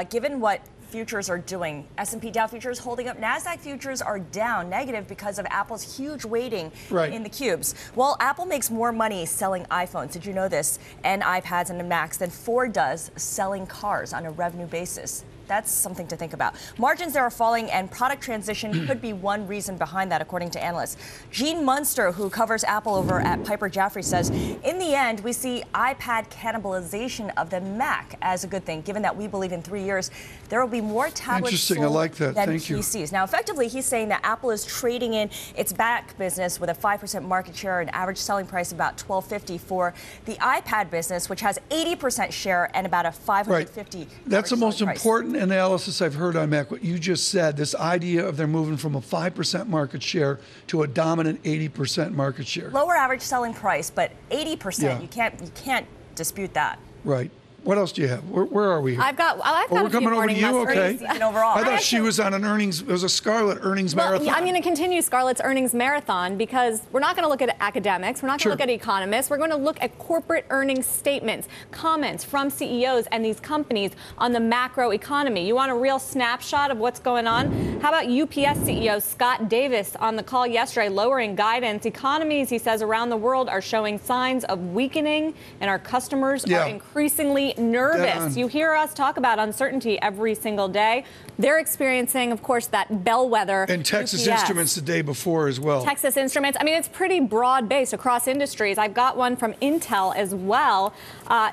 Given what futures are doing, S&P Dow futures holding up, NASDAQ futures are down negative because of Apple's huge weighting in the cubes. Well, Apple makes more money selling iPhones, did you know this, and iPads and Macs than Ford does selling cars on a revenue basis. That's something to think about. Margins there are falling, and product transition could be one reason behind that, according to analysts. Gene Munster, who covers Apple over at Piper Jaffray, says, in the end, we see iPad cannibalization of the Mac as a good thing, given that we believe in 3 years there will be more tablets sold I like that. than Thank PCs. You. Now, effectively, he's saying that Apple is trading in its Mac business with a 5% market share and average selling price of about $1,250 for the iPad business, which has 80% share and about a $550. That's the most price. important analysis I've heard on Mac. What you just said, this idea of they're moving from a 5% market share to a dominant 80% market share. Lower average selling price, but 80%. Yeah. You can't dispute that. Right. What else do you have? Where are we here? I've got we're coming over to you, okay. Overall. I thought she was on an earnings, it was a Scarlet earnings marathon. I'm going to continue Scarlet's earnings marathon because we're not going to look at academics, we're not going to look at economists, we're going to look at corporate earnings statements, comments from CEOs and these companies on the macro economy. You want a real snapshot of what's going on? How about UPS CEO Scott Davis on the call yesterday, lowering guidance? Economies, he says, around the world are showing signs of weakening, and our customers are increasingly nervous. You hear us talk about uncertainty every single day. They're experiencing, of course, that bellwether. And Texas Instruments the day before as well. Texas Instruments. I mean, it's pretty broad-based across industries. I've got one from Intel as well.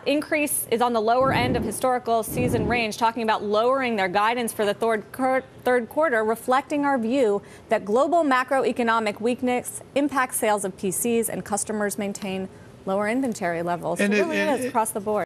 Increase is on the lower end of historical season range, talking about lowering their guidance for the third quarter, reflecting our view that global macroeconomic weakness impacts sales of PCs and customers maintain lower inventory levels. So it really is across the board.